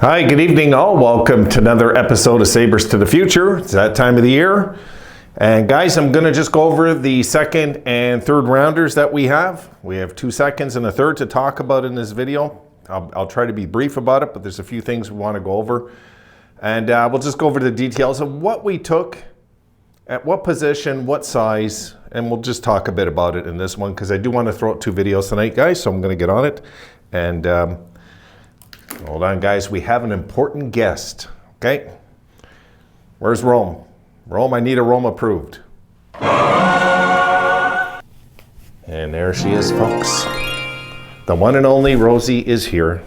Hi, good evening all. Welcome to another episode of Sabres to the Future. It's that time of the year. And guys, I'm going to just go over the second and third rounders that we have. We have 2 seconds and a third to talk about in this video. I'll try to be brief about it, but there's a few things we want to go over. And we'll just go over the details of what we took, at what position, what size, and we'll just talk a bit about it in this one because I do want to throw out 2 videos tonight, guys, so I'm going to get on it. And hold on, guys. We have an important guest. Okay. Where's Rome? Rome, I need a Rome approved. And there she is, folks. The one and only Rosie is here.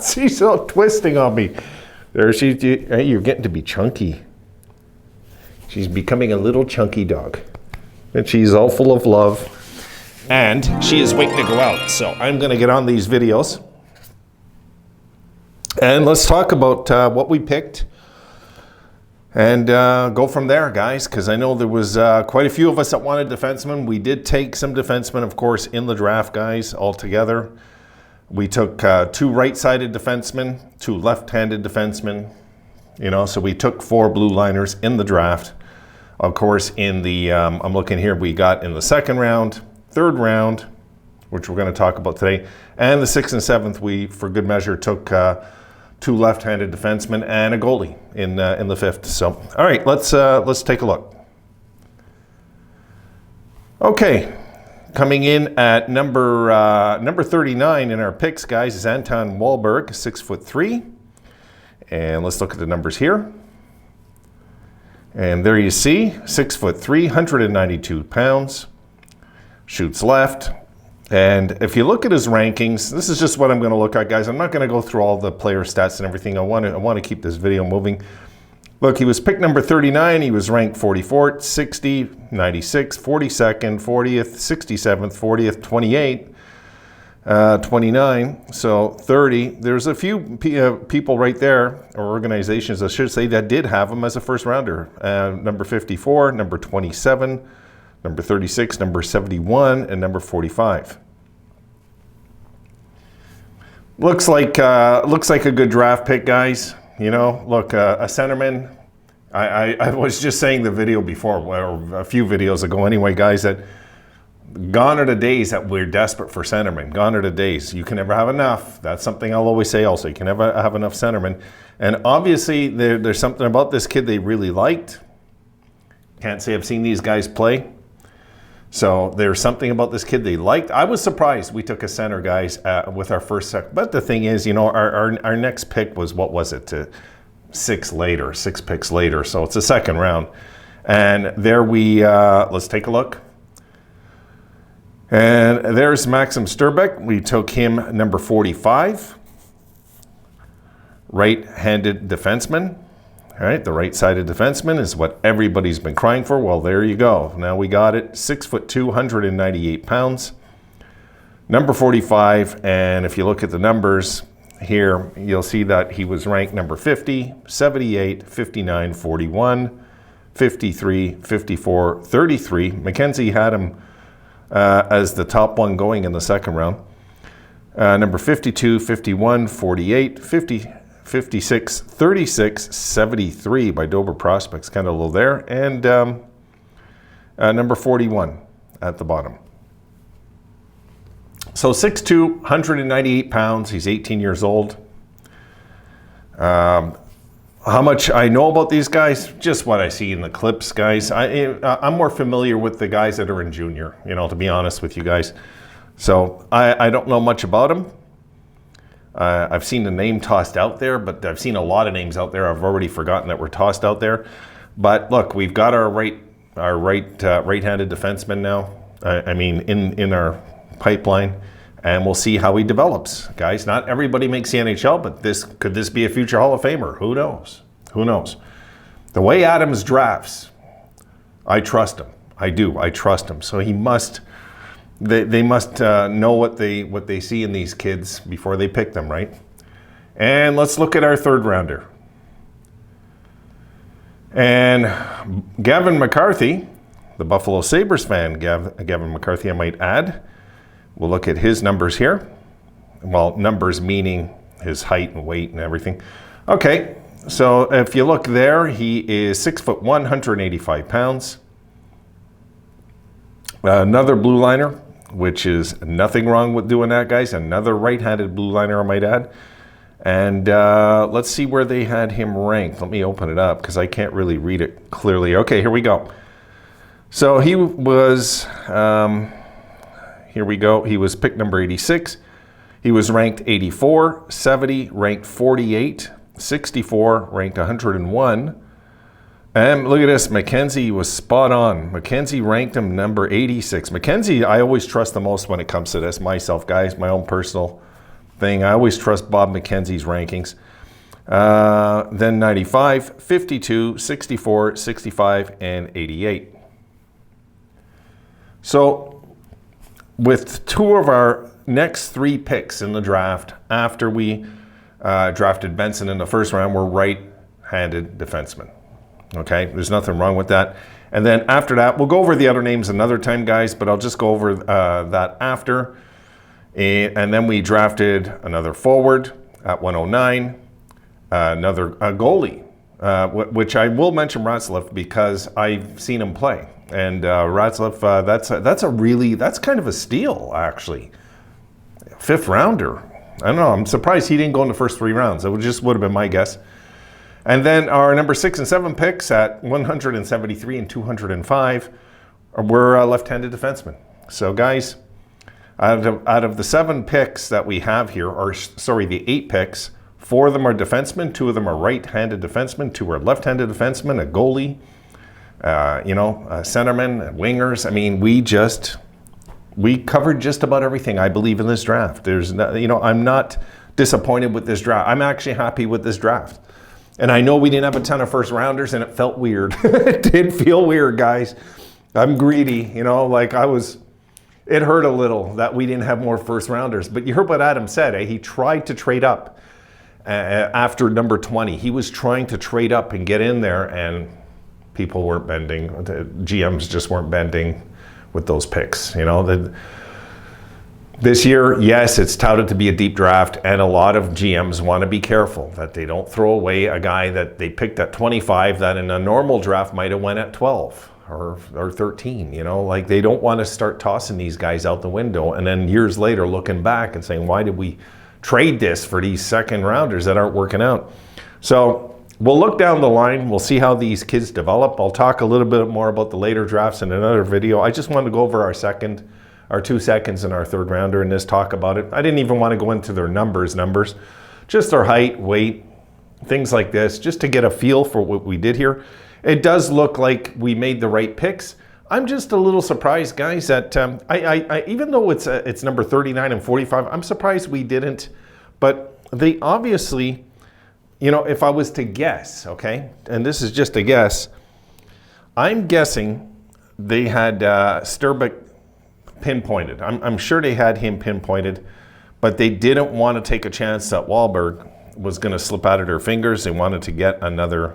She's so twisting on me. There she is. Hey, you're getting to be chunky. She's becoming a little chunky dog. And she's all full of love. And she is waiting to go out. So I'm going to get on these videos. And let's talk about what we picked and go from there, guys, because I know there was quite a few of us that wanted defensemen. We did take some defensemen, of course, in the draft, guys, altogether. We took 2 right-sided defensemen, 2 left-handed defensemen, so we took 4 blue liners in the draft. Of course, in the, I'm looking here, we got in the second round, third round, which we're going to talk about today, and the 6th and 7th, we, for good measure, took 2 left-handed defensemen and a goalie in the 5th. So, all right, let's take a look. Okay, coming in at number 39 in our picks, guys, is Anton Wahlberg, 6'3", and let's look at the numbers here. And there you see, 6'3", 192 pounds, shoots left. And if you look at his rankings, this is just what I'm going to look at, guys. I'm not going to go through all the player stats and everything. I want to keep this video moving. Look, he was picked number 39. He was ranked 44th, 60, 96, 42nd, 40th, 67th, 40th, 28, 29, so 30. There's a few people right there, or organizations, I should say, that did have him as a first rounder. Number 54, number 27, number 36, number 71, and number 45. Looks like a good draft pick, guys. Look, a centerman. I was just saying the video before, or a few videos ago anyway, guys, that gone are the days that we're desperate for centermen. Gone are the days. You can never have enough. That's something I'll always say also. You can never have enough centermen. And obviously, there's something about this kid they really liked. Can't say I've seen these guys play. So there's something about this kid they liked. I was surprised we took a center, guys, with our first set. But the thing is, our next pick was, what was it, 6 picks later. So it's a second round. And there let's take a look. And there's Maxim Strbak. We took him number 45. Right-handed defenseman. All right, the right-sided defenseman is what everybody's been crying for. Well, there you go. Now we got it. 6'2", 198 pounds. Number 45, and if you look at the numbers here, you'll see that he was ranked number 50, 78, 59, 41, 53, 54, 33. Mackenzie had him as the top one going in the second round. Number 52, 51, 48, 50, 56, 36, 73 by Dober Prospects, kind of low there. And number 41 at the bottom. So 6'2", 198 pounds. He's 18 years old. How much I know about these guys? Just what I see in the clips, guys. I'm more familiar with the guys that are in junior, to be honest with you guys. So I don't know much about them. I've seen the name tossed out there, but I've seen a lot of names out there I've already forgotten that were tossed out there. But look, we've got our right-handed defenseman now. I mean, in our pipeline, and we'll see how he develops, guys. Not everybody makes the NHL, but could this be a future Hall of Famer? Who knows? Who knows? The way Adams drafts, I trust him. I do. I trust him. So he must. They must know what they see in these kids before they pick them, right? And let's look at our third rounder. And Gavin McCarthy, the Buffalo Sabres fan, Gavin McCarthy, I might add. We'll look at his numbers here. Well, numbers meaning his height and weight and everything. Okay, so if you look there, he is 6'1", 185 pounds. Another blue liner, which is nothing wrong with doing that, guys. Another right-handed blue liner, I might add. And let's see where they had him ranked. Let me open it up because I can't really read it clearly. Okay, here we go. So he was, here we go. He was pick number 86. He was ranked 84, 70, ranked 48, 64, ranked 101. And look at this, Mackenzie was spot on. Mackenzie ranked him number 86. Mackenzie, I always trust the most when it comes to this myself, guys, my own personal thing. I always trust Bob Mackenzie's rankings. Then 95, 52, 64, 65, and 88. So with two of our next three picks in the draft after we drafted Benson in the first round were right-handed defensemen. Okay, there's nothing wrong with that. And then after that, we'll go over the other names another time, guys, but I'll just go over that after. And then we drafted another forward at 109, another goalie, which I will mention Ratzlaff because I've seen him play. And Ratzlaff, that's kind of a steal, actually. Fifth rounder. I don't know, I'm surprised he didn't go in the first 3 rounds. It just would have been my guess. And then our number 6 and 7 picks at 173 and 205 were left-handed defensemen. So guys, out of the 7 picks that we have here, or sorry, the 8 picks, 4 of them are defensemen, 2 of them are right-handed defensemen, 2 are left-handed defensemen, a goalie, centermen, wingers. I mean, we covered just about everything, I believe, in this draft. There's no, I'm not disappointed with this draft. I'm actually happy with this draft. And I know we didn't have a ton of first rounders and it felt weird. It did feel weird, guys. I'm greedy, it hurt a little that we didn't have more first rounders. But you heard what Adam said, eh? He tried to trade up after number 20. He was trying to trade up and get in there and people weren't bending. The GMs just weren't bending with those picks, This year, yes, it's touted to be a deep draft, and a lot of GMs want to be careful that they don't throw away a guy that they picked at 25 that in a normal draft might have went at 12 or 13, they don't want to start tossing these guys out the window and then years later looking back and saying, why did we trade this for these second rounders that aren't working out? So we'll look down the line. We'll see how these kids develop. I'll talk a little bit more about the later drafts in another video. I just wanted to go over our 2 seconds and our third rounder in this, talk about it. I didn't even want to go into their numbers, just their height, weight, things like this, just to get a feel for what we did here. It does look like we made the right picks. I'm just a little surprised, guys, that I even though it's number 39 and 45, I'm surprised we didn't. But they obviously, if I was to guess, okay, and this is just a guess, I'm guessing they had Strbak pinpointed. I'm sure they had him pinpointed, but they didn't want to take a chance that Wahlberg was going to slip out of their fingers. They wanted to get another.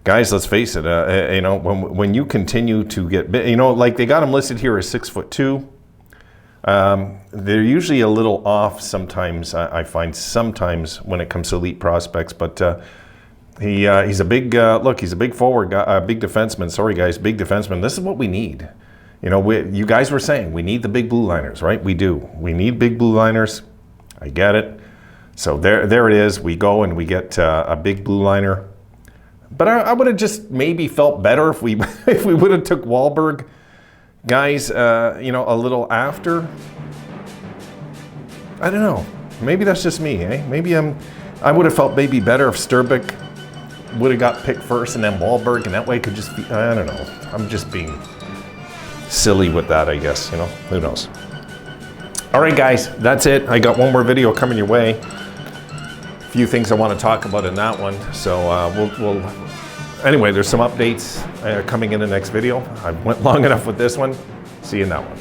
Guys, let's face it. When you continue to get, like they got him listed here as 6'2". They're usually a little off sometimes. I find sometimes when it comes to elite prospects, but he's a big look. He's a big forward guy, big defenseman. Sorry, guys, big defenseman. This is what we need. You guys were saying we need the big blue liners, right? We do. We need big blue liners. I get it. So there it is. We go and we get a big blue liner. But I would have just maybe felt better if we would have took Wahlberg, guys. A little after. I don't know. Maybe that's just me, eh? Maybe I would have felt maybe better if Strbak would have got picked first and then Wahlberg, and that way could just be. I don't know. I'm just being silly with that, I guess, who knows. All right, guys, that's it. I got one more video coming your way. A few things I want to talk about in that one. So anyway, there's some updates coming in the next video. I went long enough with this one. See you in that one.